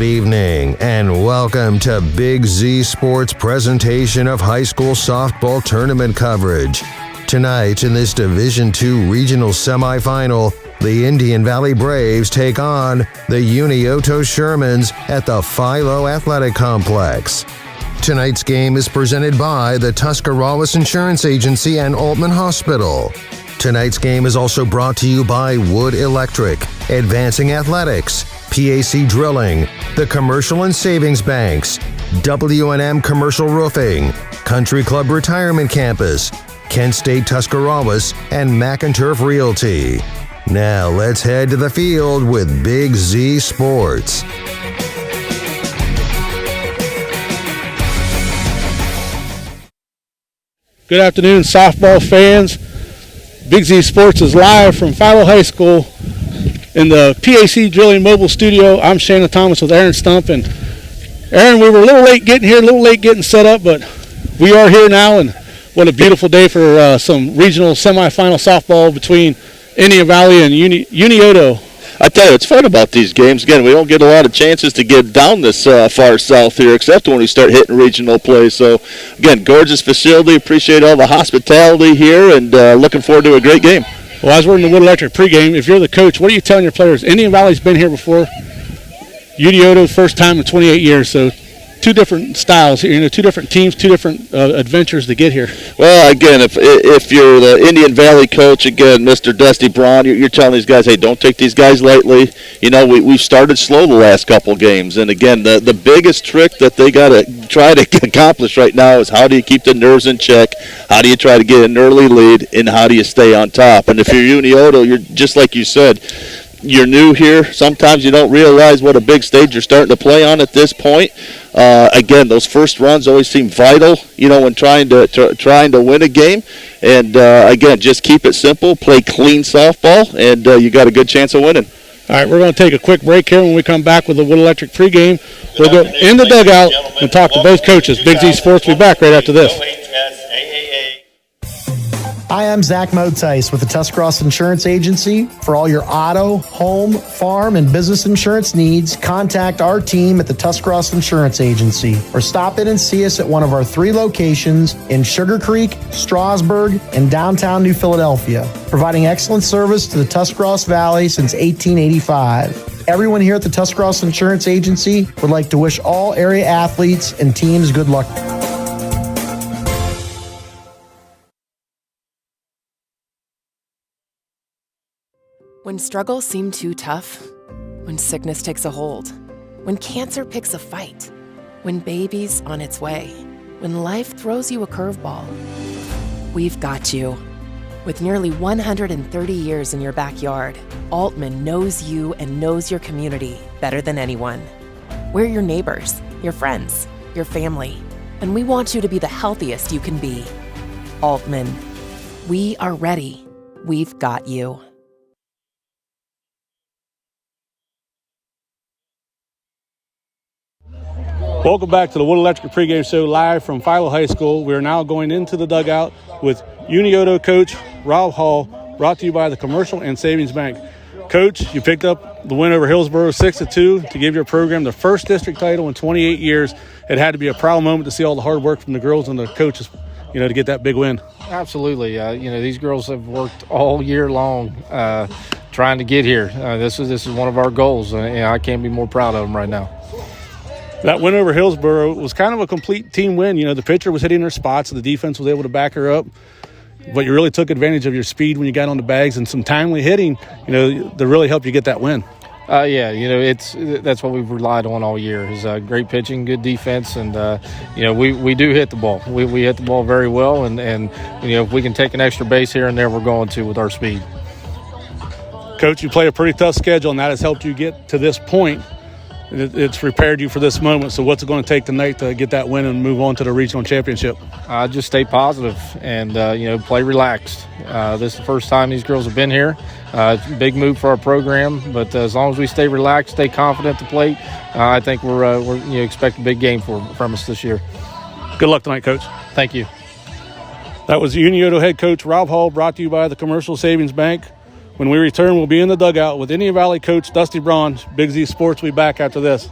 evening, and welcome to Big Z Sports' presentation of high school softball tournament coverage. Tonight, in this Division II regional semifinal, the Indian Valley Braves take on the Unioto Shermans at the Philo Athletic Complex. Tonight's game is presented by the Tuscarawas Insurance Agency and Altman Hospital. Tonight's game is also brought to you by Wood Electric, Advancing Athletics, PAC Drilling, the Commercial and Savings Banks, W&M Commercial Roofing, Country Club Retirement Campus, Kent State Tuscarawas, and McInturf Realty. Now let's head to the field with Big Z Sports. Good afternoon, softball fans. Big Z Sports is live from Philo High School in the PAC Drilling Mobile Studio. I'm Shannon Thomas with Aaron Stump. And Aaron, we were a little late getting here, a little late getting set up, but we are here now, and what a beautiful day for some regional semifinal softball between Indian Valley and Unioto. I tell you, it's fun about these games. Again, we don't get a lot of chances to get down this far south here, except when we start hitting regional play. So, again, gorgeous facility. Appreciate all the hospitality here, and looking forward to a great game. Well, as we're in the Wood Electric pregame, if you're the coach, what are you telling your players? Indian Valley's been here before. Unioto, first time in 28 years, so two different styles here, two different teams, two different adventures to get here. Well, again, if you're the Indian Valley coach, again, Mr. Dusty Braun, you're telling these guys, hey, don't take these guys lightly. You know, we've started slow the last couple games, and again, the biggest trick that they got to try to accomplish right now is how do you keep the nerves in check, how do you try to get an early lead, and how do you stay on top. And if you're Unioto, you're just like you said, you're new here. Sometimes you don't realize what a big stage you're starting to play on at this point. Again, those first runs always seem vital, you know, when trying to win a game. And again, just keep it simple, play clean softball, and you got a good chance of winning. All right, we're going to take a quick break here. When we come back with the Wood Electric pregame, we'll go in the dugout and talk to both coaches. Big Z Sports will be back right after this. Hi, I'm Zach Motice with the Tuscarawas Insurance Agency. For all your auto, home, farm, and business insurance needs, contact our team at the Tuscarawas Insurance Agency or stop in and see us at one of our 3 locations in Sugar Creek, Strasburg, and downtown New Philadelphia, providing excellent service to the Tuscarawas Valley since 1885. Everyone here at the Tuscarawas Insurance Agency would like to wish all area athletes and teams good luck. When struggles seem too tough, when sickness takes a hold, when cancer picks a fight, when baby's on its way, when life throws you a curveball, we've got you. With nearly 130 years in your backyard, Altman knows you and knows your community better than anyone. We're your neighbors, your friends, your family, and we want you to be the healthiest you can be. Altman, we are ready. We've got you. Welcome back to the Wood Electric pregame show live from Philo High School. We are now going into the dugout with Unioto coach Rob Hall, brought to you by the Commercial and Savings Bank. Coach, you picked up the win over Hillsborough 6-2 to give your program the first district title in 28 years. It had to be a proud moment to see all the hard work from the girls and the coaches, you know, to get that big win. Absolutely. You know, these girls have worked all year long trying to get here. This is one of our goals, and I can't be more proud of them right now. That win over Hillsborough was kind of a complete team win. You know, the pitcher was hitting her spots, the defense was able to back her up, but you really took advantage of your speed when you got on the bags and some timely hitting, you know, to really help you get that win. Yeah, you know, that's what we've relied on all year is great pitching, good defense, and, you know, we do hit the ball. We hit the ball very well, and, you know, if we can take an extra base here and there, we're going to with our speed. Coach, you play a pretty tough schedule, and that has helped you get to this point. It's prepared you for this moment. So what's it going to take tonight to get that win and move on to the regional championship? Just stay positive and, you know, play relaxed. This is the first time these girls have been here. It's a big move for our program, but as long as we stay relaxed, stay confident at the plate, I think we're you know, expect a big game from us this year. Good luck tonight, Coach. Thank you. That was Unioto head coach Rob Hall, brought to you by the Commercial Savings Bank. When we return, we'll be in the dugout with Indian Valley coach Dusty Braun. Big Z Sports will be back after this.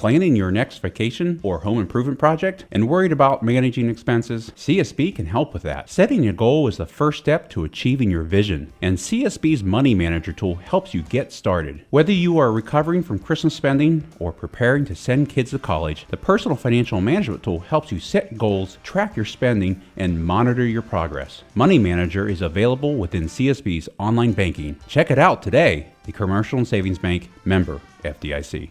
Planning your next vacation or home improvement project and worried about managing expenses? CSB can help with that. Setting a goal is the first step to achieving your vision, and CSB's Money Manager tool helps you get started. Whether you are recovering from Christmas spending or preparing to send kids to college, the Personal Financial Management tool helps you set goals, track your spending, and monitor your progress. Money Manager is available within CSB's online banking. Check it out today. The Commercial and Savings Bank, member FDIC.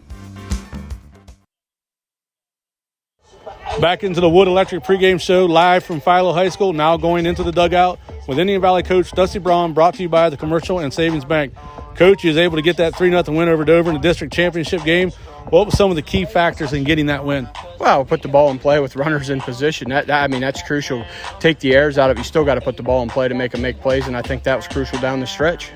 Back into the Wood Electric pregame show live from Philo High School, now going into the dugout with Indian Valley coach Dusty Braun, brought to you by the Commercial and Savings Bank. Coach, you was able to get that 3-0 win over Dover in the district championship game. What were some of the key factors in getting that win? Well, put the ball in play with runners in position. That's crucial. Take the errors out of it. You still got to put the ball in play to make them make plays, and I think that was crucial down the stretch.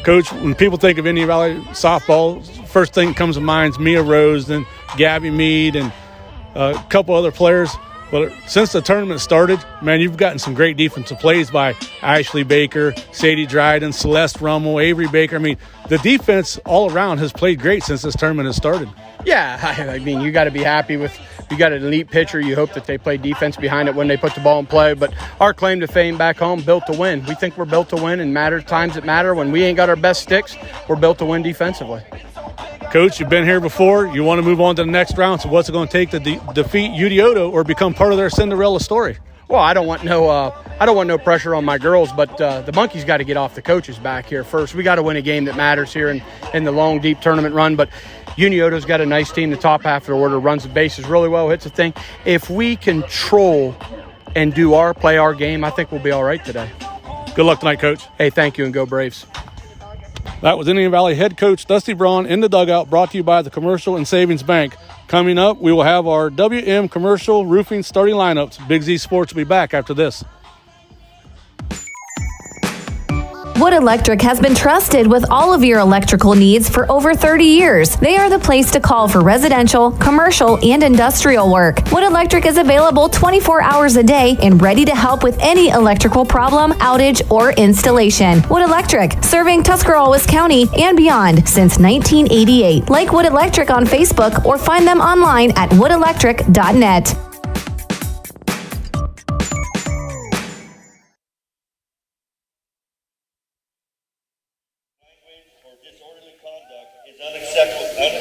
Coach, when people think of Indian Valley softball, first thing that comes to mind is Mia Rose, then Gabby Mead, and a couple other players. But since the tournament started, man, you've gotten some great defensive plays by Ashley Baker, Sadie Dryden, Celeste Rummel, Avery Baker. I mean, the defense all around has played great since this tournament has started. Yeah, I mean, you got to be happy with – you got an elite pitcher. You hope that they play defense behind it when they put the ball in play. But our claim to fame back home, built to win. We think we're built to win in times that matter. When we ain't got our best sticks, we're built to win defensively. Coach, you've been here before. You want to move on to the next round. So what's it going to take to defeat Unioto or become part of their Cinderella story? Well, I don't want no pressure on my girls, but the monkeys got to get off the coach's back here first. We got to win a game that matters here in the long, deep tournament run. But Unioto's got a nice team. The top half of the order runs the bases really well, hits the thing. If we control and play our game, I think we'll be all right today. Good luck tonight, Coach. Hey, thank you, and go Braves. That was Indian Valley head coach Dusty Braun in the dugout, brought to you by the Commercial and Savings Bank. Coming up, we will have our WM Commercial Roofing starting lineups. Big Z Sports will be back after this. Wood Electric has been trusted with all of your electrical needs for over 30 years. They are the place to call for residential, commercial, and industrial work. Wood Electric is available 24 hours a day and ready to help with any electrical problem, outage, or installation. Wood Electric, serving Tuscarawas County and beyond since 1988. Like Wood Electric on Facebook or find them online at woodelectric.net.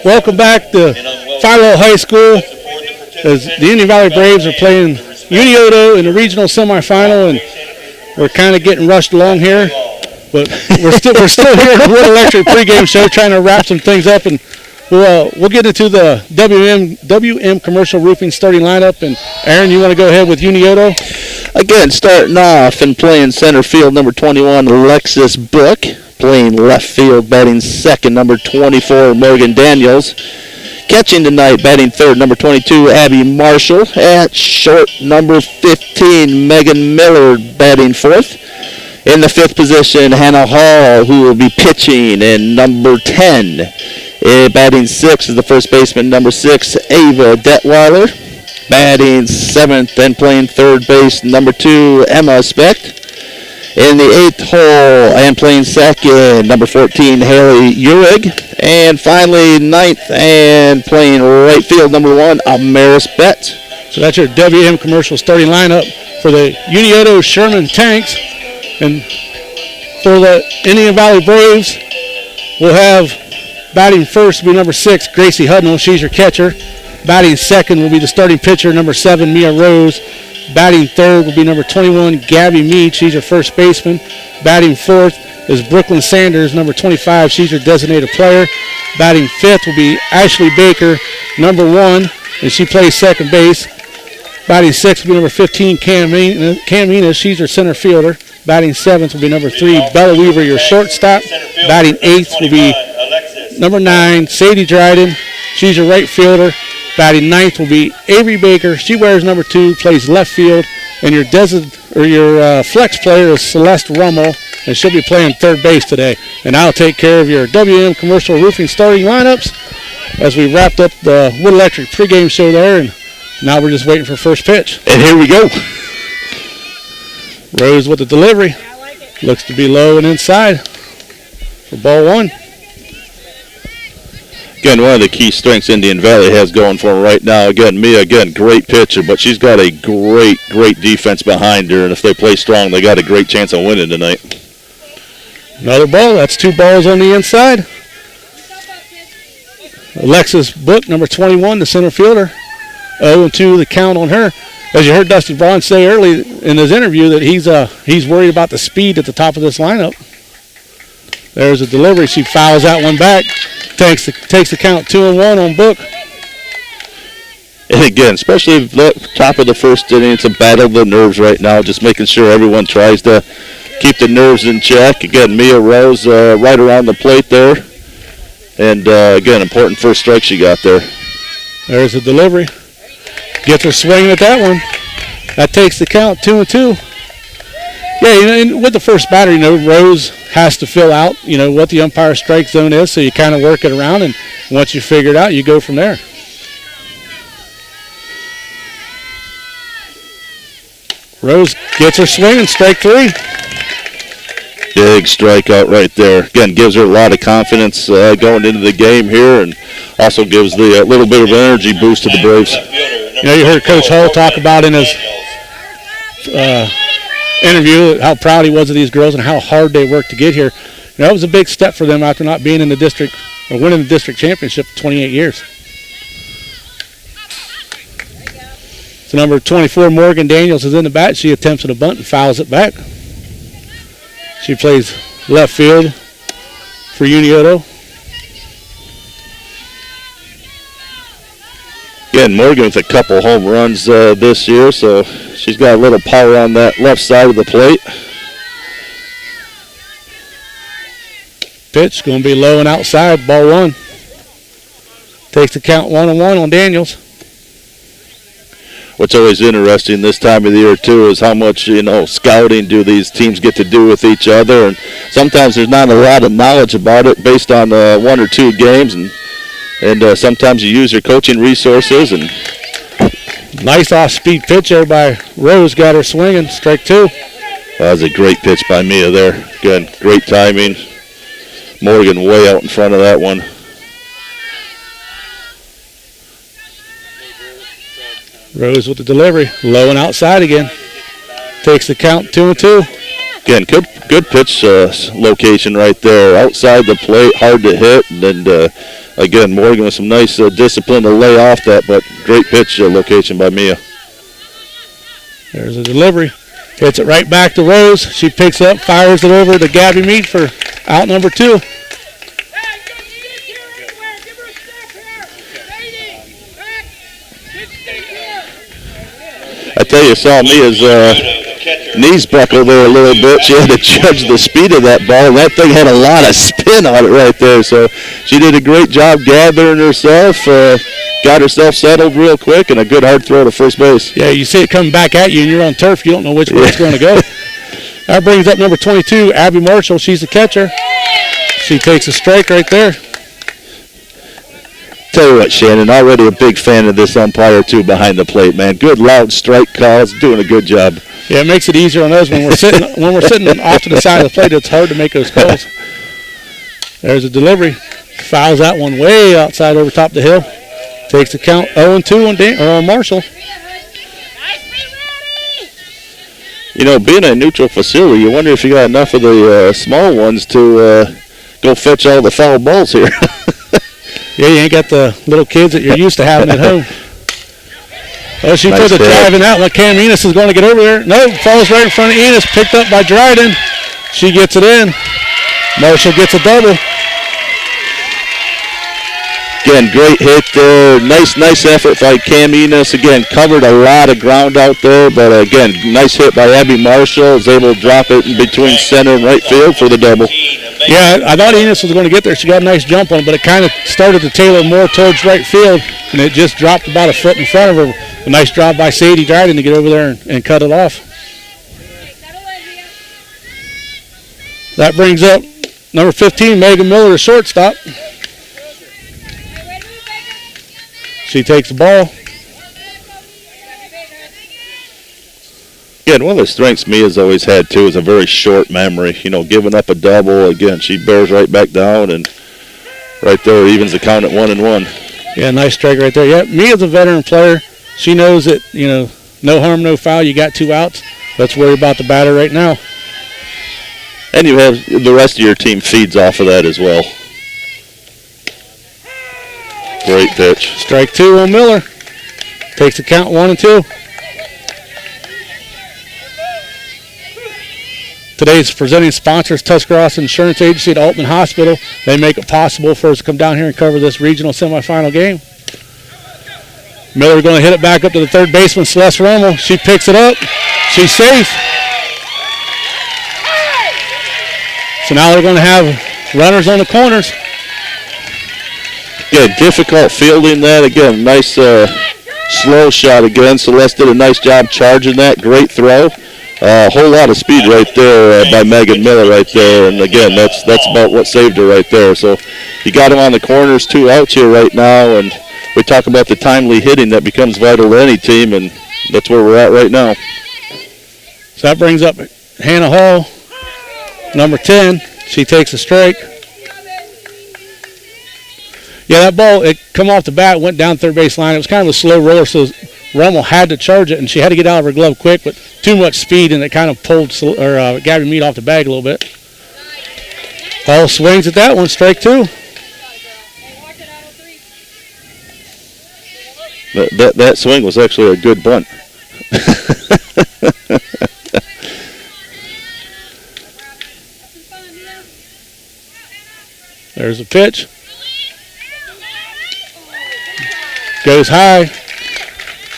Welcome back to Philo High School as the Indian Valley Braves are playing Unioto in the regional semifinal, and we're kind of getting rushed along here, but we're still here at the Wood Electric pregame show trying to wrap some things up, and we'll get into the WM Commercial Roofing starting lineup. And Aaron, you want to go ahead with Unioto? Again, starting off and playing center field, number 21, Alexis Book. Playing left field, batting second, number 24, Morgan Daniels. Catching tonight, batting third, number 22, Abby Marshall. At short, number 15, Megan Miller, batting fourth. In the fifth position, Hannah Hall, who will be pitching, and number 10. Batting sixth is the first baseman, number 6, Ava Detweiler. Batting seventh and playing third base, number 2, Emma Specht. In the eighth hole and playing second, number 14, Haley Urig. And finally, ninth and playing right field, number 1, Amaris Betts. So that's your WM Commercial starting lineup for the Unioto Sherman Tanks. And for the Indian Valley Braves, we'll have batting first will be number 6, Gracie Hudnall. She's your catcher. Batting second will be the starting pitcher, number 7, Mia Rose. Batting third will be number 21, Gabby Mead. She's your first baseman. Batting fourth is Brooklyn Sanders, number 25. She's your designated player. Batting fifth will be Ashley Baker, number 1, and she plays second base. Batting sixth will be number 15, Cam Enos. She's your center fielder. Batting seventh will be number 3, Bella Weaver, your shortstop. Batting eighth will be number 9, Sadie Dryden. She's your right fielder. Batting ninth will be Avery Baker. She wears number 2, plays left field, and your flex player is Celeste Rummel, and she'll be playing third base today. And I'll take care of your WM Commercial Roofing starting lineups as we wrapped up the Wood Electric pregame show there, and now we're just waiting for first pitch. And here we go. Rose with the delivery. Looks to be low and inside for ball 1. Again, one of the key strengths Indian Valley has going for them right now. Again, Mia, great pitcher, but she's got a great defense behind her, and if they play strong, they got a great chance of winning tonight. Another ball. That's 2 balls on the inside. Alexis Book, number 21, the center fielder. 0-2 the count on her. As you heard Dusty Braun say early in his interview that he's worried about the speed at the top of this lineup. There's a delivery. She fouls that one back. Takes the count 2-1 on Book. And again, especially the top of the first inning, it's a battle of the nerves right now, just making sure everyone tries to keep the nerves in check. Again, Mia Rose right around the plate there. And again, important first strike she got there. There's a delivery. Gets her swinging at that one. That takes the count 2-2. Yeah, and with the first batter, Rose has to fill out, what the umpire strike zone is, so you kind of work it around, and once you figure it out, you go from there. Rose gets her swinging, strike 3. Big strikeout right there. Again, gives her a lot of confidence going into the game here, and also gives the little bit of an energy boost to the Braves. You heard Coach Hull talk about in his interview how proud he was of these girls and how hard they worked to get here. That was a big step for them after not being in the district or winning the district championship for 28 years. So number 24, Morgan Daniels, is in the bat. She attempts at a bunt and fouls it back. She plays left field for Unioto. Again, Morgan with a couple home runs this year, so she's got a little power on that left side of the plate. Pitch going to be low and outside, ball 1. Takes the count 1-1 on Daniels. What's always interesting this time of the year, too, is how much, scouting do these teams get to do with each other. And sometimes there's not a lot of knowledge about it based on 1 or 2 games. And sometimes you use your coaching resources. And nice off-speed pitch there by Rose. Got her swinging. Strike 2. That was a great pitch by Mia there. Again, great timing. Morgan way out in front of that one. Rose with the delivery. Low and outside again. Takes the count 2-2. Again, good pitch location right there. Outside the plate, hard to hit. And again, Morgan with some nice discipline to lay off that, but great pitch location by Mia. There's a delivery. Hits it right back to Rose. She picks up, fires it over to Gabby Mead for out number 2. I tell you, saw Mia's knees buckle there a little bit. She had to judge the speed of that ball. That thing had a lot of spin on it right there. So she did a great job gathering herself, got herself settled real quick, and a good hard throw to first base. Yeah, you see it coming back at you, and you're on turf. You don't know which way it's going to go. That brings up number 22, Abby Marshall. She's the catcher. She takes a strike right there. Tell you what, Shannon, already a big fan of this umpire, too, behind the plate, man. Good, loud strike calls, doing a good job. Yeah, it makes it easier on us when we're sitting off to the side of the plate. It's hard to make those calls. There's a delivery. Fouls that one way outside over top the hill. Takes the count 0-2 on Marshall. Being a neutral facility, you wonder if you got enough of the small ones to go fetch all the foul balls here. Yeah, you ain't got the little kids that you're used to having at home. Oh, she put the driving out like Cam Enos is going to get over there. No, falls right in front of Enos, picked up by Dryden. She gets it in. Marshall gets a double. Again, great hit there. Nice effort by Cam Enos. Again, covered a lot of ground out there, but again, nice hit by Abby Marshall. Was able to drop it in between center and right field for the double. Yeah, I thought Enos was going to get there. She got a nice jump on it, but it kind of started to tailor more towards right field, and it just dropped about a foot in front of her. A nice job by Sadie Dryden to get over there and cut it off. That brings up number 15, Megan Miller, the shortstop. She takes the ball. Again, one of the strengths Mia's always had, too, is a very short memory. Giving up a double, again, she bears right back down. And right there. Evens the count at 1-1. Yeah, nice strike right there. Yeah, Mia's a veteran player. She knows that, no harm, no foul. You got 2 outs. Let's worry about the batter right now. And you have the rest of your team feeds off of that as well. Great pitch. Strike 2 on Miller. Takes the count 1-2. Today's presenting sponsors, Tuscarawas Insurance Agency at Altman Hospital. They make it possible for us to come down here and cover this regional semifinal game. Miller going to hit it back up to the third baseman, Celeste Rommel. She picks it up. She's safe. So now they're going to have runners on the corners. Yeah, difficult fielding that. Again, nice slow shot again. Celeste did a nice job charging that. Great throw. A whole lot of speed right there by Megan Miller right there. And again, that's about what saved her right there. So you got him on the corners, 2 outs here right now. And we talk about the timely hitting that becomes vital to any team, and that's where we're at right now. So that brings up Hannah Hall, number 10. She takes a strike. Yeah, that ball, it come off the bat, went down third base line. It was kind of a slow roller, so Rummel had to charge it, and she had to get out of her glove quick, but too much speed, and it kind of pulled Gabby Mead off the bag a little bit. Hall swings at that one, strike 2. That swing was actually a good bunt. There's a pitch. Goes high.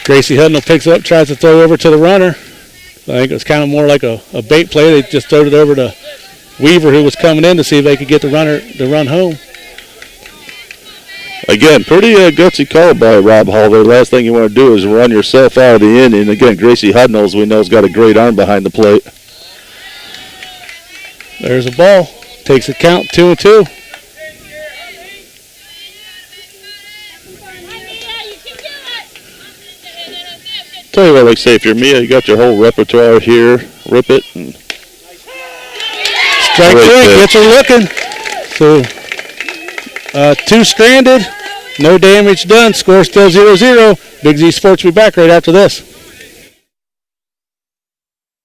Gracie Hudnell picks it up, tries to throw over to the runner. I think it was kind of more like a bait play. They just throwed it over to Weaver, who was coming in to see if they could get the runner to run home. Again, pretty gutsy call by Rob Hall there. Last thing you want to do is run yourself out of the inning. Again, Gracie Hudnell, as we know, has got a great arm behind the plate. There's a ball. Takes a count, 2-2. Tell you what, like say, if you're Mia, you got your whole repertoire here. Rip it. And strike 3, gets her looking. So 2 stranded, no damage done. Score still 0-0. Big Z Sports will be back right after this.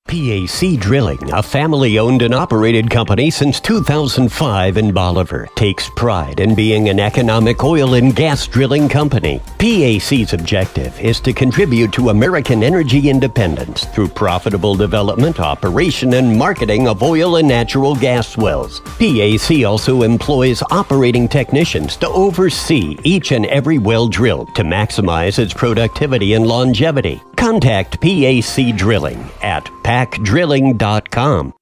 PAC Drilling, a family-owned and operated company since 2005 in Bolivar, takes pride in being an economic oil and gas drilling company. PAC's objective is to contribute to American energy independence through profitable development, operation, and marketing of oil and natural gas wells. PAC also employs operating technicians to oversee each and every well drilled to maximize its productivity and longevity. Contact PAC Drilling at pacdrilling.com.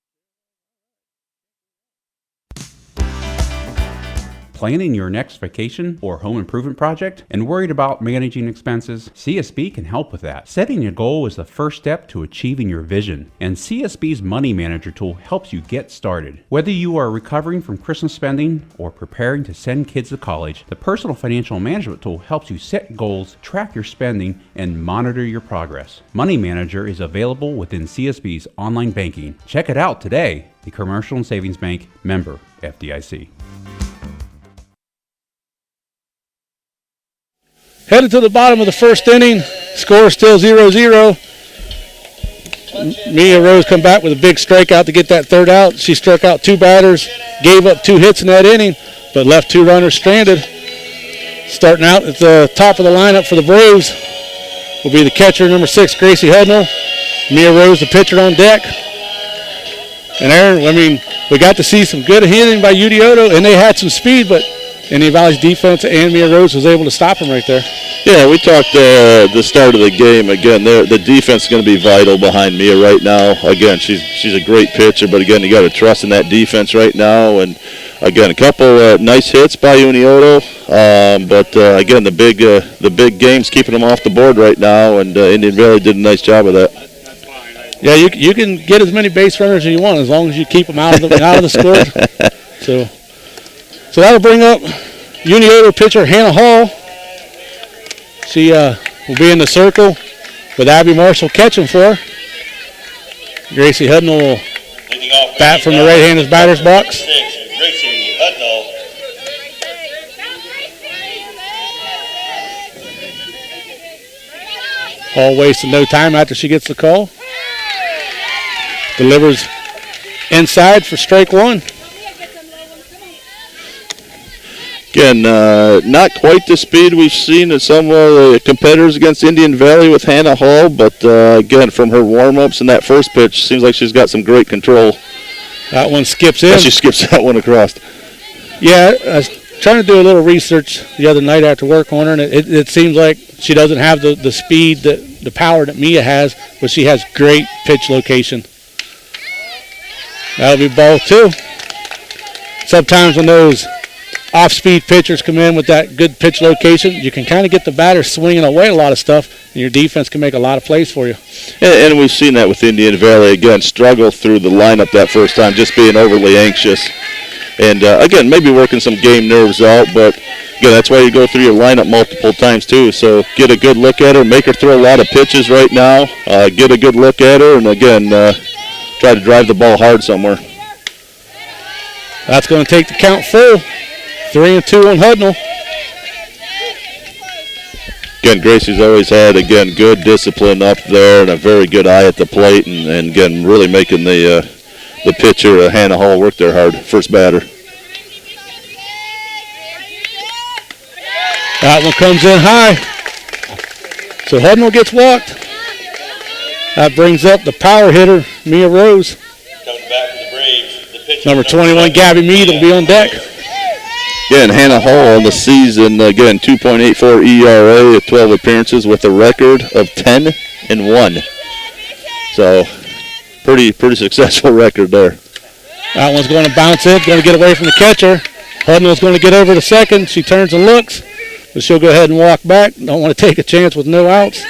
Planning your next vacation or home improvement project and worried about managing expenses? CSB can help with that. Setting a goal is the first step to achieving your vision, and CSB's Money Manager tool helps you get started. Whether you are recovering from Christmas spending or preparing to send kids to college, the Personal Financial Management tool helps you set goals, track your spending, and monitor your progress. Money Manager is available within CSB's online banking. Check it out today. The Commercial and Savings Bank, member FDIC. Headed to the bottom of the first inning. Score still 0-0. Mia Rose come back with a big strikeout to get that third out. She struck out 2 batters, gave up 2 hits in that inning, but left 2 runners stranded. Starting out at the top of the lineup for the Braves will be the catcher, number 6, Gracie Hudnell. Mia Rose, the pitcher, on deck. And Aaron, we got to see some good hitting by Unioto, and they had some speed, but Indian Valley's defense and Mia Rose was able to stop him right there. Yeah, we talked the start of the game. Again, the defense is going to be vital behind Mia right now. Again, she's a great pitcher, but again, you got to trust in that defense right now. And again, a couple nice hits by Unioto, but again, the big game's keeping them off the board right now, and Indian Valley did a nice job of that. Yeah, you can get as many base runners as you want as long as you keep them out of the score. So that'll bring up Unioto pitcher Hannah Hall. She will be in the circle with Abby Marshall catching for her. Gracie Hudnell will bat from the right-handed batter's box. Hall wasting no time after she gets the call. Delivers inside for strike one. Again, not quite the speed we've seen in some of the competitors against Indian Valley with Hannah Hall, but again, from her warm-ups in that first pitch, seems like she's got some great control. That one skips in. She skips that one across. Yeah, I was trying to do a little research the other night after work on her, and it seems like she doesn't have the speed, the power that Mia has, but she has great pitch location. That'll be ball two. Sometimes when those off-speed pitchers come in with that good pitch location, you can kind of get the batter swinging away a lot of stuff, and your defense can make a lot of plays for you. And we've seen that with Indian Valley, again, struggle through the lineup that first time, just being overly anxious. And, again, maybe working some game nerves out, but, again, that's why you go through your lineup multiple times, too. So get a good look at her, make her throw a lot of pitches right now, get a good look at her, and, again, try to drive the ball hard somewhere. That's going to take the count full. 3-2 on Hudnall. Again, Gracie's always had, again, good discipline up there and a very good eye at the plate, and again, really making the pitcher, Hannah Hall, work there hard, first batter. That one comes in high. So Hudnall gets walked. That brings up the power hitter, Mia Rose. Coming back to the Braves, the pitcher, Number 21, Gabby Mead, will be on deck. Again, Hannah Hall on the season, again, 2.84 ERA, 12 appearances with a record of 10-1. So, pretty successful record there. That one's going to bounce in, going to get away from the catcher. Hudnall's going to get over to second. She turns and looks, but she'll go ahead and walk back. Don't want to take a chance with no outs.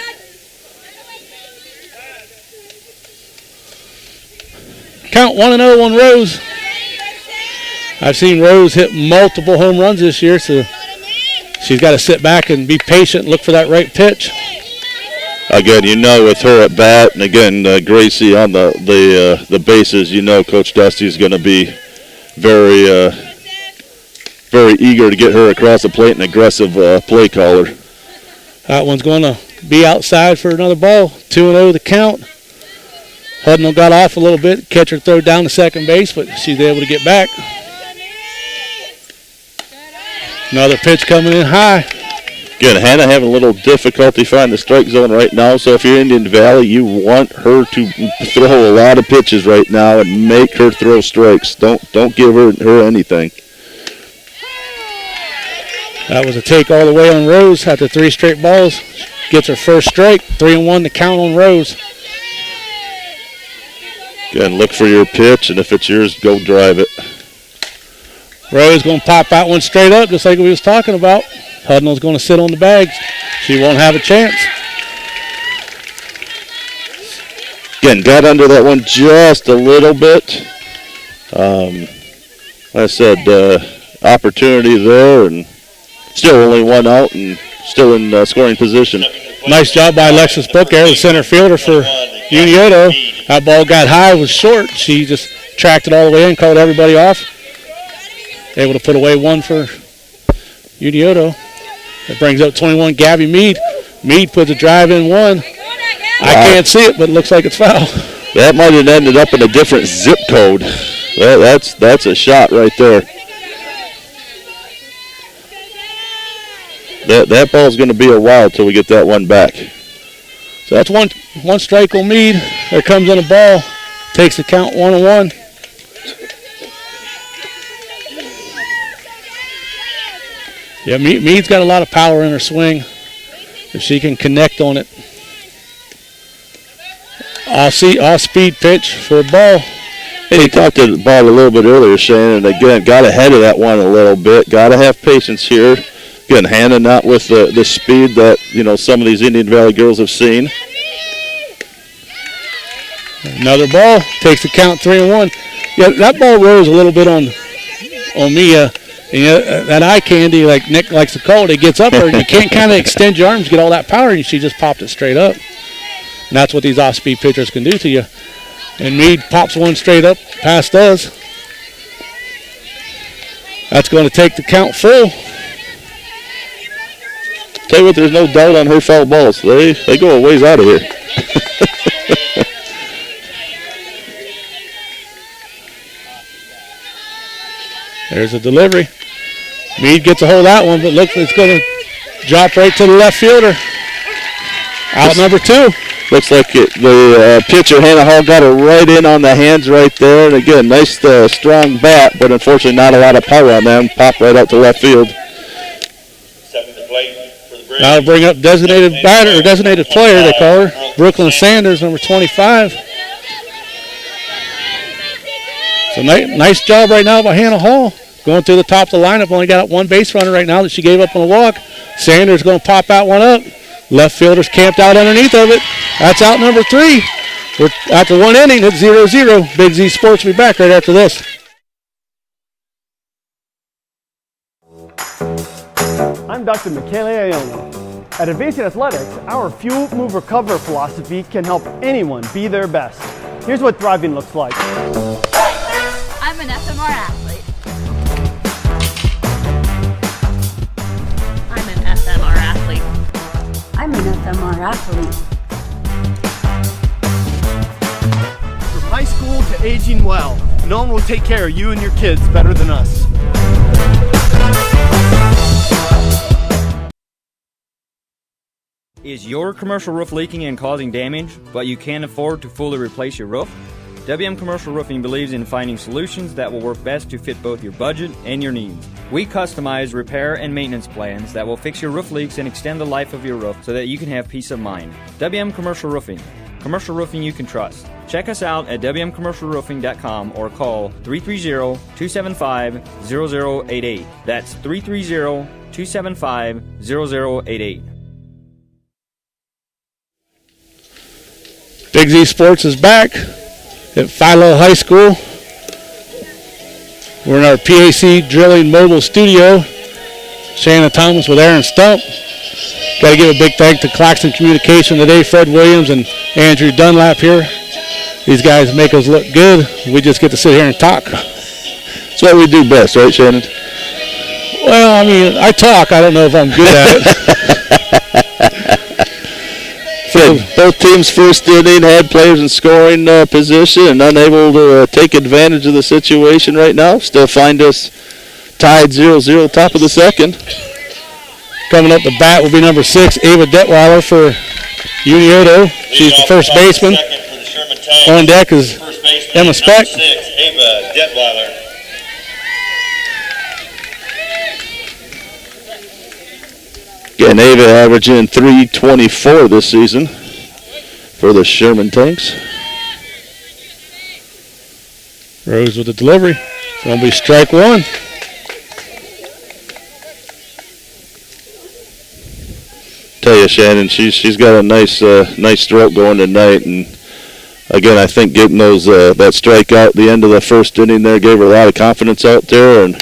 Count 1-0 on Rose. I've seen Rose hit multiple home runs this year, so she's got to sit back and be patient and look for that right pitch. Again, you know, with her at bat, and again, Gracie on the bases, you know Coach Dusty's going to be very eager to get her across the plate, an aggressive play caller. That one's going to be outside for another ball. 2-0 the count. Hudnall got off a little bit. Catcher throw down to second base, but she's able to get back. Another pitch coming in high. Again, Hannah having a little difficulty finding the strike zone right now, so if you're Indian Valley, you want her to throw a lot of pitches right now and make her throw strikes. Don't give her anything. That was a take all the way on Rose after 3 straight balls. Gets her first strike, 3-1 to count on Rose. Again, look for your pitch, and if it's yours, go drive it. Rose going to pop out one straight up, just like we was talking about. Hudnall's going to sit on the bags. She won't have a chance. Again, got under that one just a little bit. Like I said, opportunity there, and still only one out and still in scoring position. Nice job by Alexis Booker, the center fielder for Unioto. That ball got high, was short. She just tracked it all the way in, called everybody off. Able to put away one for Unioto. That brings up 21, Gabby Mead. Mead puts a drive in one. I can't see it, but it looks like it's foul. That might have ended up in a different zip code. That's a shot right there. That ball's going to be a while till we get that one back. So that's one strike on Mead. There comes on the ball. Takes the count 1-1. Yeah, Mead's got a lot of power in her swing. If she can connect on it. Off-speed pitch for a ball. And you talked about it a little bit earlier, Shane, and again, got ahead of that one a little bit. Got to have patience here. Again, Hannah not with the speed that, some of these Indian Valley girls have seen. Another ball. Takes the count 3-1. Yeah, that ball rose a little bit on Mia. And that eye candy, like Nick likes to call it, it gets up there. You can't kind of extend your arms, get all that power, and she just popped it straight up. And that's what these off-speed pitchers can do to you. And Mead pops one straight up past us. That's going to take the count full. Tell you what, there's no doubt on her foul balls. They go a ways out of here. There's a delivery. Meade gets a hold of that one, but looks like it's going to drop right to the left fielder. Out number 2. Looks like the pitcher, Hannah Hall, got it right in on the hands right there. And again, nice strong bat, but unfortunately not a lot of power on them. Pop right out to left field. Now bring up designated batter or designated player, they call her. Brooklyn Sanders, number 25. So nice job right now by Hannah Hall. Going through the top of the lineup. Only got one base runner right now that she gave up on a walk. Sanders going to pop that one up. Left fielder's camped out underneath of it. That's out number 3. We're after 1 inning, it's 0-0. Big Z Sports will be back right after this. I'm Dr. Michele Iono. At Advancing Athletics, our Fuel, Move, Recover philosophy can help anyone be their best. Here's what thriving looks like. I'm an FMR athlete. I'm an FMR athlete. I'm an FMR athlete. From high school to aging well, no one will take care of you and your kids better than us. Is your commercial roof leaking and causing damage, but you can't afford to fully replace your roof? WM Commercial Roofing believes in finding solutions that will work best to fit both your budget and your needs. We customize repair and maintenance plans that will fix your roof leaks and extend the life of your roof so that you can have peace of mind. WM Commercial Roofing. Commercial roofing you can trust. Check us out at wmcommercialroofing.com or call 330-275-0088. That's 330-275-0088. Big Z Sports is back at Philo High School. We're in our PAC Drilling Mobile Studio. Shannon Thomas with Aaron Stump. Got to give a big thank to Claxon Communication today, Fred Williams and Andrew Dunlap here. These guys make us look good. We just get to sit here and talk. That's what we do best, right, Shannon? Well, I mean, I talk. I don't know if I'm good at it. Both teams' first inning had players in scoring position and unable to take advantage of the situation right now. Still find us tied 0-0, top of the second. Coming up the bat will be number 6, Ava Detweiler for Unioto. She's the first baseman. On deck is Emma Speck. Ava Detweiler. Again, Ava averaging .324 this season for the Sherman Tanks. Rose with the delivery. It's going to be strike 1. Tell you, Shannon, she's got a nice stroke going tonight, and again, I think getting those that strikeout at the end of the first inning there gave her a lot of confidence out there, and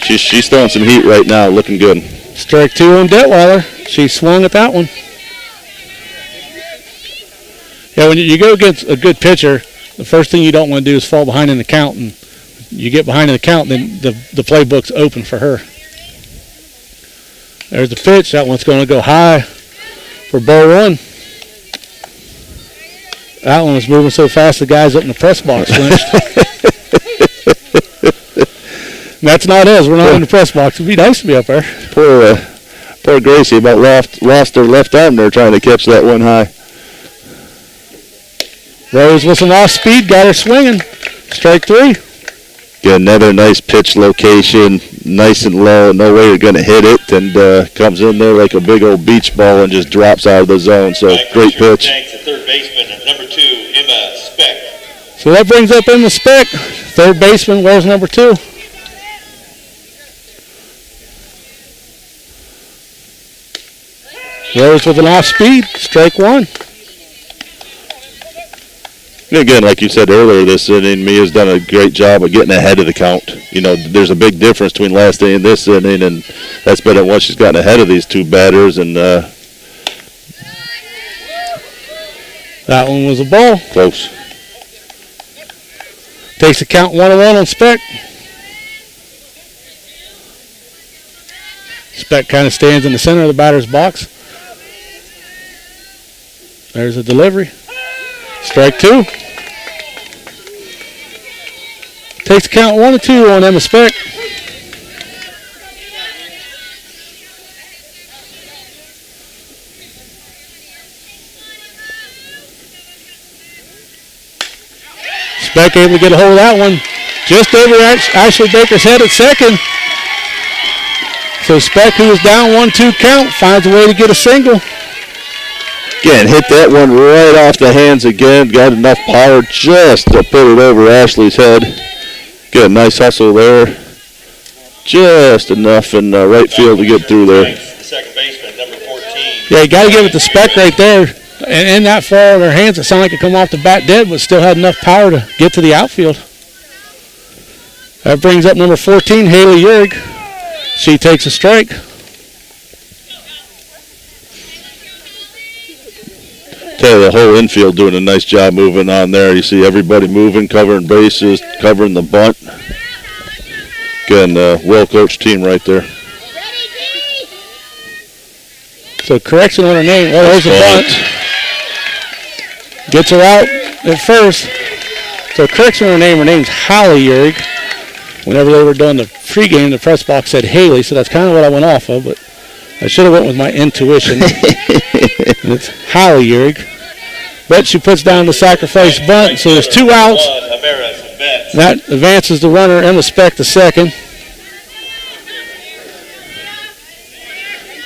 she's throwing some heat right now, looking good. Strike 2 on Detweiler. She swung at that one. Yeah, when you go against a good pitcher, the first thing you don't want to do is fall behind in the count. And you get behind in the count, then the playbook's open for her. There's the pitch. That one's going to go high for ball 1. That one was moving so fast the guys up in the press box flinched. That's not us. We're not in the press box. It'd be nice to be up there. Poor Gracie about lost her left arm there trying to catch that one high. Rose with some off speed, got her swinging. Strike 3. Get another nice pitch location, nice and low, no way you're going to hit it, and comes in there like a big old beach ball and just drops out of the zone. So great pitch. Thanks to third baseman, number 2, Emma Speck. So that brings up Emma Speck, third baseman. Where's number 2? Rose with an off speed, strike 1. Again, like you said earlier this inning, Mia's done a great job of getting ahead of the count. You know, there's a big difference between last inning and this inning, and that's been at once she's gotten ahead of these 2 batters. And that one was a ball. Close. Takes the count 1-1 on Speck. Speck kind of stands in the center of the batter's box. There's a delivery. Strike 2. Takes the count 1-2 on Emma Speck. Speck able to get a hold of that one. Just over Ashley Baker's head at second. So Speck, who was down 1-2 count, finds a way to get a single. Again, hit that one right off the hands again. Got enough power just to put it over Ashley's head. Good, nice hustle there. Just enough in right field to get through there. Second baseman, number 14. Yeah, you got to give it to Speck right there. And in that fall in her hands, it sounded like it come off the bat dead, but still had enough power to get to the outfield. That brings up number 14, Haley Yerg. She takes a strike. Tell you, the whole infield doing a nice job moving on there. You see everybody moving, covering bases, covering the bunt. Again, well-coached team right there. So correction on her name. Well, there's a bunt. Gets her out at first. So correction on her name. Her name's Holly Yerg. Whenever they were doing the pregame, the press box said Haley, so that's kind of what I went off of, but I should have went with my intuition. It's Holly Yerg. But she puts down the sacrifice bunt, so there's 2 outs. That advances the runner, Emma Speck, to second.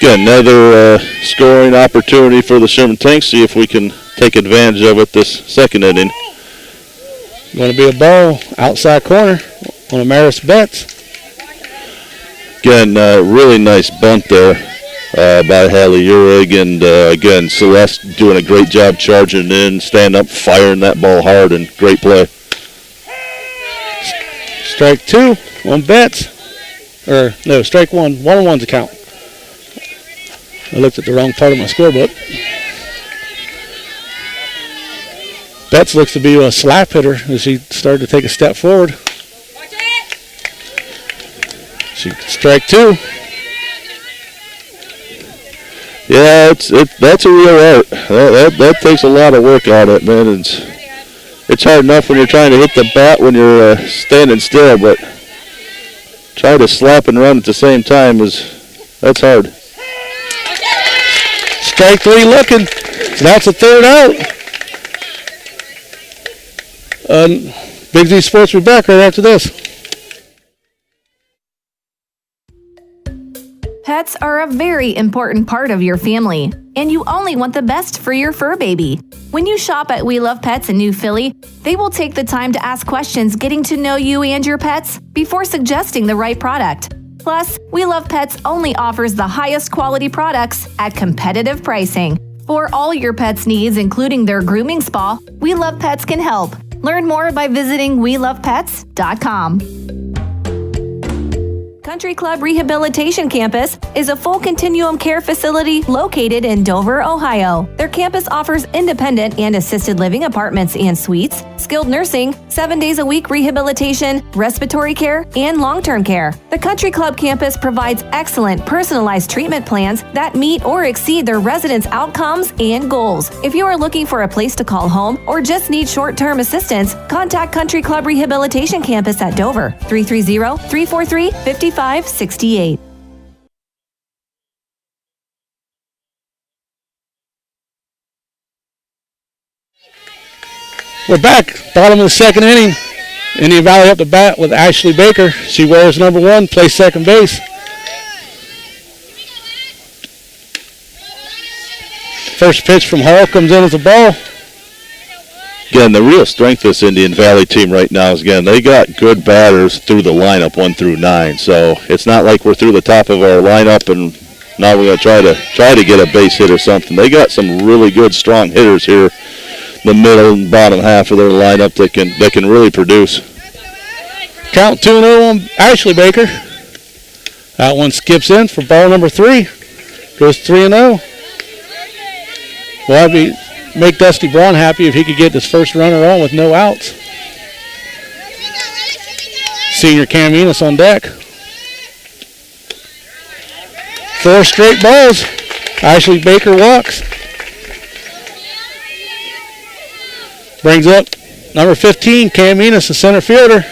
Got another scoring opportunity for the Sherman Tanks. See if we can take advantage of it this second inning. Going to be a ball outside corner on Amaris Betts. Again, really nice bunt there by Hallie Urig, and again, Celeste doing a great job charging in, standing up, firing that ball hard, and great play. Strike 2 on Betts. Or, no, strike 1. 1-1's the count. I looked at the wrong part of my scorebook. Betts looks to be a slap hitter as she started to take a step forward. Strike 2. Yeah, that's a real art. That takes a lot of work on it, man. It's hard enough when you're trying to hit the bat when you're standing still, but try to slap and run at the same time that's hard. Strike 3 looking. So that's a third out. Big Z Sports will be back right after this. Pets are a very important part of your family, and you only want the best for your fur baby. When you shop at We Love Pets in New Philly, they will take the time to ask questions getting to know you and your pets before suggesting the right product. Plus, We Love Pets only offers the highest quality products at competitive pricing. For all your pets' needs, including their grooming spa, We Love Pets can help. Learn more by visiting WeLovePets.com. Country Club Rehabilitation Campus is a full continuum care facility located in Dover, Ohio. Their campus offers independent and assisted living apartments and suites, skilled nursing, 7 days a week rehabilitation, respiratory care, and long-term care. The Country Club campus provides excellent personalized treatment plans that meet or exceed their residents' outcomes and goals. If you are looking for a place to call home or just need short-term assistance, contact Country Club Rehabilitation Campus at Dover, 330-343-5568. We're back, bottom of the second inning. Indian Valley up to bat with Ashley Baker. She wears number 1, plays second base. First pitch from Hall comes in as a ball. Again, the real strength of this Indian Valley team right now is, again, they got good batters through the lineup 1 through 9. So it's not like we're through the top of our lineup and now we're going to try to get a base hit or something. They got some really good, strong hitters here in the middle and bottom half of their lineup that can really produce. Count 2-0 on Ashley Baker. That one skips in for ball number 3. Goes 3-0. Well, make Dusty Braun happy if he could get this first runner on with no outs. Senior Cam Enos on deck. 4 straight balls. Ashley Baker walks. Brings up number 15, Cam Enos, the center fielder.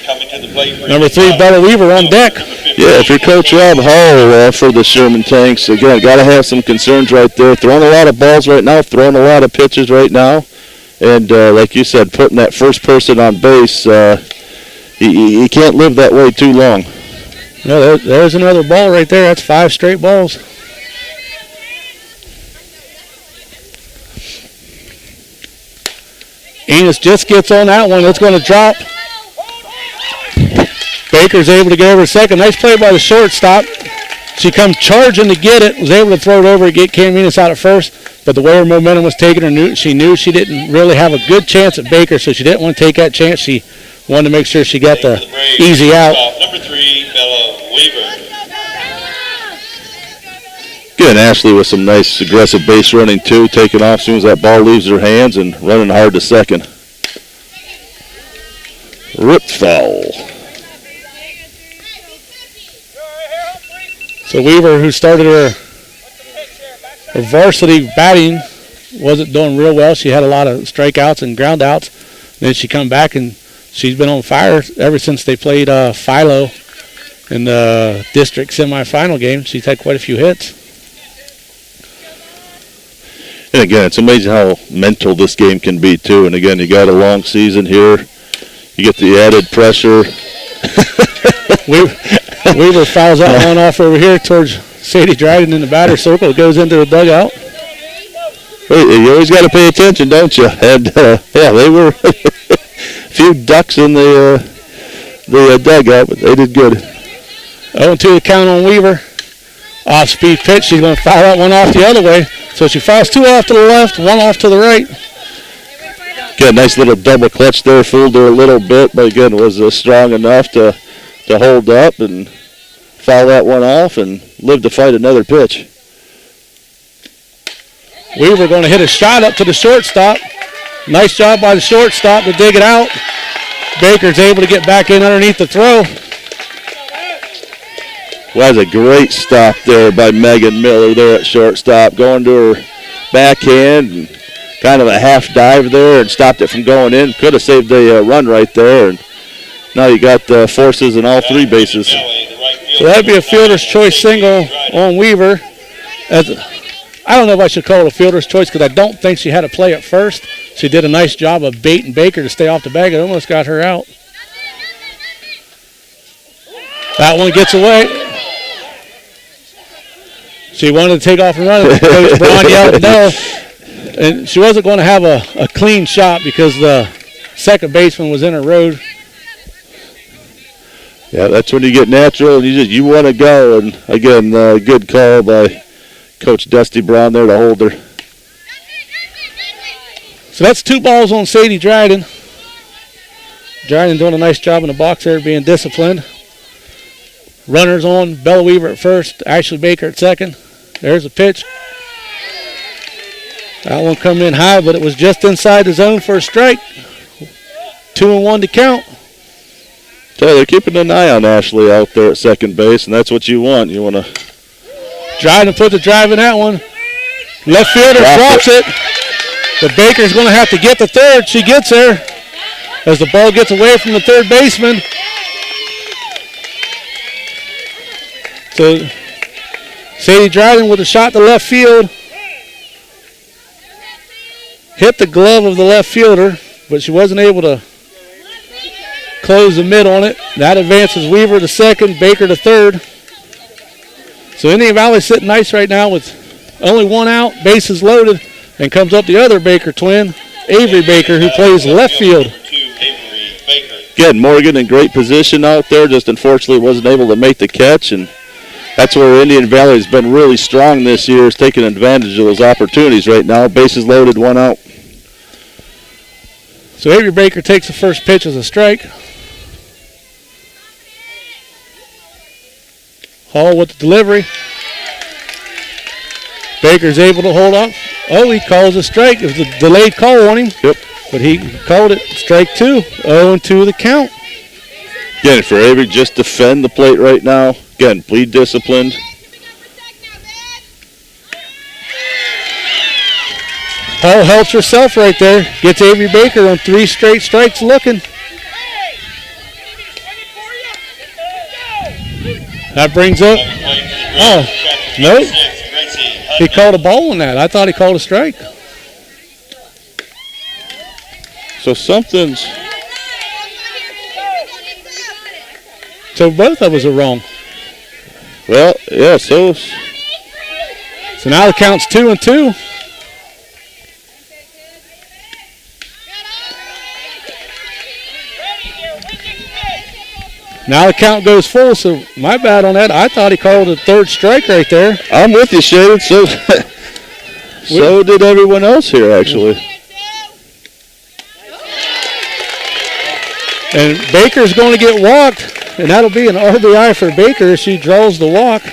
Coming to the plate for Number 3, Bella Weaver on deck. Yeah, if you're Coach Rob Hall for the Sherman Tanks, again, got to have some concerns right there. Throwing a lot of balls right now, throwing a lot of pitches right now. And like you said, putting that first person on base, you can't live that way too long. No, there's another ball right there. That's 5 straight balls. Enos just gets on that one. It's going to drop. Baker's able to get over to second. Nice play by the shortstop. She comes charging to get it. Was able to throw it over to get Cam Enos out at first. But the way her momentum was taking her, she knew she didn't really have a good chance at Baker, so she didn't want to take that chance. She wanted to make sure she got the easy out. Number 3, Bella Weaver. Good, Ashley with some nice aggressive base running too, taking off as soon as that ball leaves her hands and running hard to second. Ripped foul. So Weaver, who started her varsity batting, wasn't doing real well. She had a lot of strikeouts and ground outs. Then she come back and she's been on fire ever since they played Philo in the district semifinal game. She's had quite a few hits. And again, it's amazing how mental this game can be too. And again, you got a long season here. You get the added pressure. Weaver fouls that one off over here towards Sadie Dryden in the batter circle. It goes into the dugout. You always got to pay attention, don't you? And yeah, they were a few ducks in the dugout, but they did good. 0-2 the count on Weaver. Off-speed pitch. She's going to foul that one off the other way. So she fouls 2 off to the left, 1 off to the right. Got a nice little double clutch there. Fooled her a little bit, but again, was strong enough to hold up and foul that one off and live to fight another pitch. Weaver going to hit a shot up to the shortstop. Nice job by the shortstop to dig it out. Baker's able to get back in underneath the throw. Well, that was a great stop there by Megan Miller there at shortstop, going to her backhand and kind of a half dive there and stopped it from going in. Could have saved a run right there. And now you got forces in all 3 bases. So that'd be a fielder's choice single on Weaver. I don't know if I should call it a fielder's choice because I don't think she had to play at first. She did a nice job of baiting Baker to stay off the bag. It almost got her out. That one gets away. She wanted to take off and run it. Coach Braun yelled no. And she wasn't going to have a clean shot because the second baseman was in her road. Yeah, that's when you get natural and you want to go. And again, good call by Coach Dusty Brown there to hold her. So that's 2 balls on Sadie Dryden. Dryden doing a nice job in the box there, being disciplined. Runners on, Bella Weaver at first, Ashley Baker at second. There's a pitch. That one come in high, but it was just inside the zone for a strike. 2-1 to count. So they're keeping an eye on Ashley out there at second base, and that's what you want. You want to Dryden put the drive in that one. Left fielder drops it. But Baker's going to have to get the third. She gets there as the ball gets away from the third baseman. So Sadie Dryden with a shot to left field. Hit the glove of the left fielder, but she wasn't able to close the mid on it. That advances Weaver to second, Baker to third. So Indian Valley sitting nice right now with only 1 out, bases loaded, and comes up the other Baker twin, Avery Baker, who plays left field. Again, Morgan in great position out there, just unfortunately wasn't able to make the catch, and that's where Indian Valley has been really strong this year, is taking advantage of those opportunities right now. Bases loaded, 1 out. So Avery Baker takes the first pitch as a strike. Hall with the delivery. Baker's able to hold up. Oh, he calls a strike. It was a delayed call on him. Yep. But he called it strike 2. 0-2 the count. Again, for Avery, just defend the plate right now. Again, be disciplined. Hall helps herself right there. Gets Avery Baker on 3 straight strikes looking. That brings up. Oh, no. He called a ball on that. I thought he called a strike. So something's. So both of us are wrong. Well, yeah, so now the count's 2-2. Now the count goes full, so my bad on that. I thought he called a 3rd strike right there. I'm with you, Shaden. So did everyone else here, actually. And Baker's going to get walked, and that'll be an RBI for Baker as she draws the walk.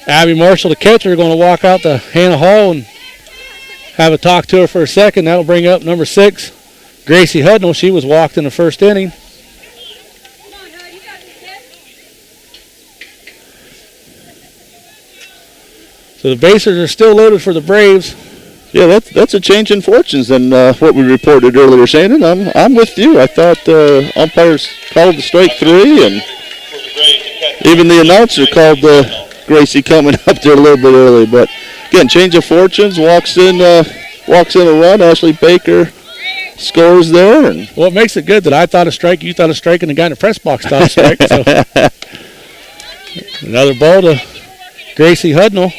Abby Marshall, the catcher, going to walk out to Hannah Hall and have a talk to her for a second. That'll bring up number 6, Gracie Hudnall. She was walked in the 1st inning. So the bases are still loaded for the Braves. Yeah, that's a change in fortunes than what we reported earlier, Shannon. I'm with you. I thought umpires called the strike 3, and even the announcer called Gracie coming up there a little bit early. But again, change of fortunes. Walks in a run. Ashley Baker scores there. And well, it makes it good that I thought a strike, you thought a strike, and the guy in the press box thought a strike. So another ball to Gracie Hudnall.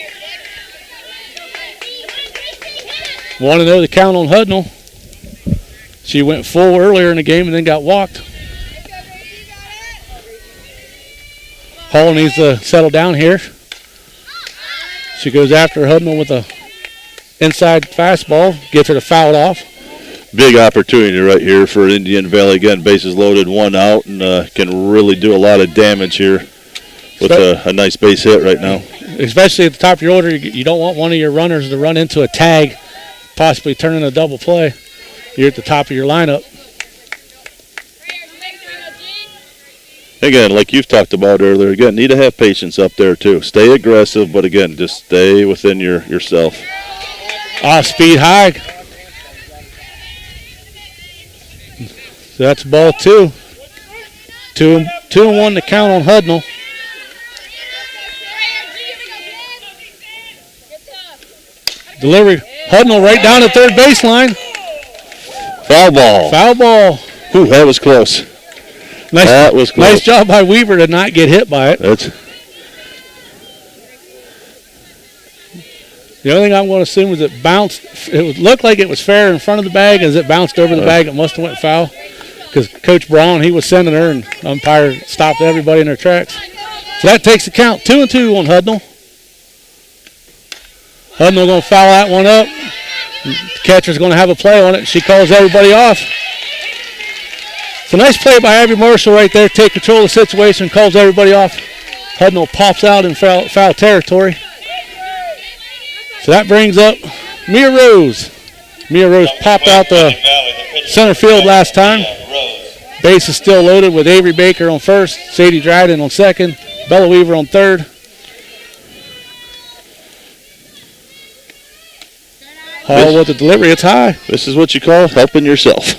1-0 the count on Hudnall. She went full earlier in the game and then got walked. Hall needs to settle down here. She goes after Hudnall with a inside fastball, gets her to foul it off. Big opportunity right here for Indian Valley. Again, bases loaded, 1 out, and can really do a lot of damage here with a nice base hit right now. Especially at the top of your order, you don't want one of your runners to run into a tag, possibly turning a double play. You're at the top of your lineup. Again, like you've talked about earlier, again, need to have patience up there too. Stay aggressive, but again, just stay within yourself. Off speed high. So that's ball 2. 2-1 to count on Hudnall. Delivery. Hudnall right down the 3rd baseline. Foul ball. Foul ball. Whew, that was close. That was close. Nice job by Weaver to not get hit by it. The only thing I'm going to assume is it bounced. It looked like it was fair in front of the bag. As it bounced over the bag, it must have went foul. Because Coach Braun, he was sending her, and umpire stopped everybody in their tracks. So that takes the count. 2-2 on Hudnall. Hudnall going to foul that one up. The catcher's going to have a play on it. She calls everybody off. It's a nice play by Abby Marshall right there. Take control of the situation, calls everybody off. Hudnall pops out in foul territory. So that brings up Mia Rose. Mia Rose popped out the center field last time. Base is still loaded with Avery Baker on 1st, Sadie Dryden on 2nd, Bella Weaver on 3rd. Hall with the delivery, it's high. This is what you call helping yourself.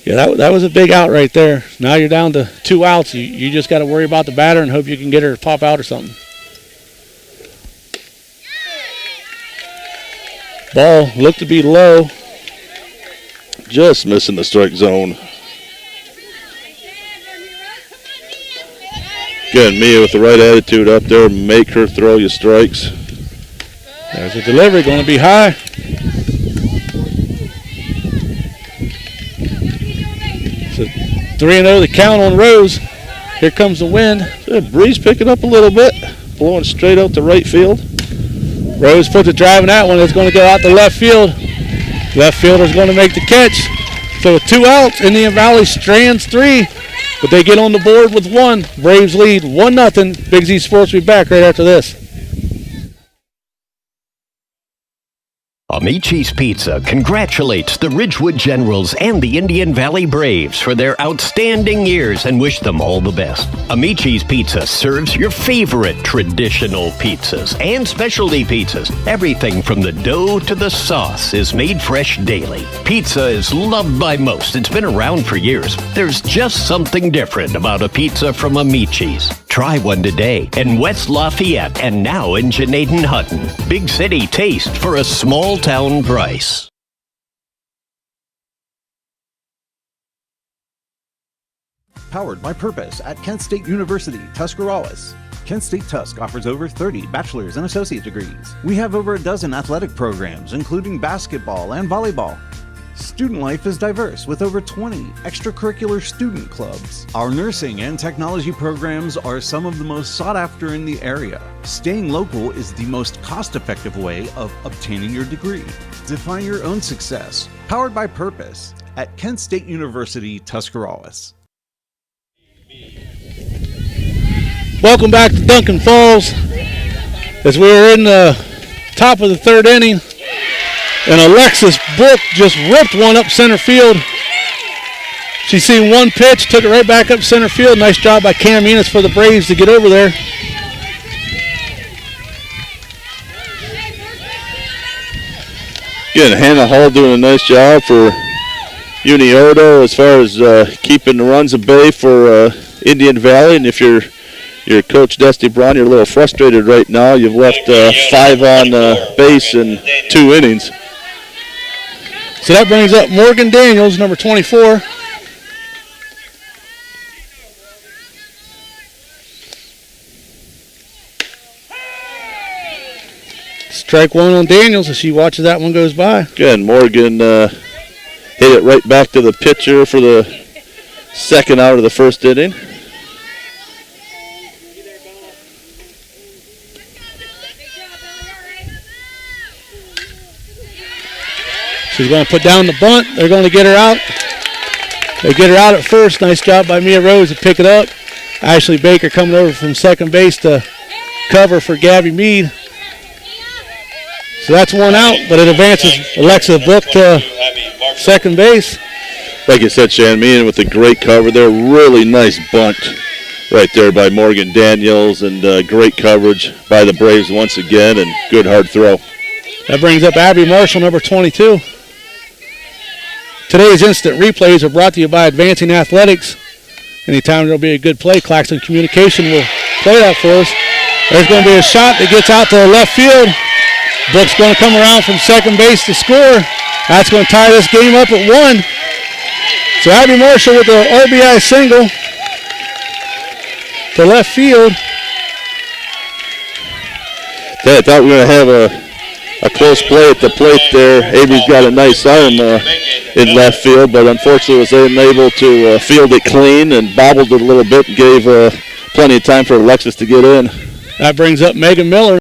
Yeah, that was a big out right there. Now you're down to 2 outs. You just got to worry about the batter and hope you can get her to pop out or something. Ball looked to be low. Just missing the strike zone. Again, Mia with the right attitude up there. Make her throw you strikes. There's a delivery going to be high. So 3-0 the count on Rose. Here comes the wind. The breeze picking up a little bit. Blowing straight out to right field. Rose puts a drive in that one. It's going to go out to left field. Left fielder's going to make the catch. So with 2 outs, Indian Valley strands 3. But they get on the board with 1. Braves lead 1-0. Big Z Sports will be back right after this. Amici's Pizza congratulates the Ridgewood Generals and the Indian Valley Braves for their outstanding years and wish them all the best. Amici's Pizza serves your favorite traditional pizzas and specialty pizzas. Everything from the dough to the sauce is made fresh daily. Pizza is loved by most. It's been around for years. There's just something different about a pizza from Amici's. Try one today in West Lafayette and now in Janaden-Hutton. Big city taste for a small town price. Powered by Purpose at Kent State University, Tuscarawas. Kent State Tusk offers over 30 bachelor's and associate degrees. We have over a dozen athletic programs, including basketball and volleyball. Student life is diverse with over 20 extracurricular student clubs. Our nursing and technology programs are some of the most sought after in the area. Staying local is the most cost-effective way of obtaining your degree. Define your own success. Powered by Purpose at Kent State University, Tuscarawas. Welcome back to Duncan Falls. As we are in the top of the third inning, and Alexis Book just ripped one up center field. She's seen one pitch, took it right back up center field. Nice job by Cam Enos for the Braves to get over there. Again, Hannah Hall doing a nice job for Unioto as far as keeping the runs at bay for Indian Valley. And if you're Coach Dusty Braun, you're a little frustrated right now. You've left 5 on base in 2 innings. So that brings up Morgan Daniels, number 24. Strike one on Daniels as she watches that one goes by. Good. Morgan hit it right back to the pitcher for the second out of the first inning. She's going to put down the bunt. They're going to get her out. They get her out at first. Nice job by Mia Rose to pick it up. Ashley Baker coming over from second base to cover for Gabby Mead. So that's one out, but it advances Alexa Book to second base. Like you said, Shannon, Mead with a great cover there. Really nice bunt right there by Morgan Daniels, and great coverage by the Braves once again, and good hard throw. That brings up Abby Marshall, number 22. Today's instant replays are brought to you by Advancing Athletics. Anytime there'll be a good play, Claxon Communication will play that for us. There's going to be a shot that gets out to left field. Book's going to come around from second base to score. That's going to tie this game up at 1. So Abby Marshall with the RBI single to left field. I thought we were going to have a close play at the plate there. Avery's got a nice arm in left field, but unfortunately was unable to field it clean and bobbled it a little bit and gave plenty of time for Alexis to get in. That brings up Megan Miller.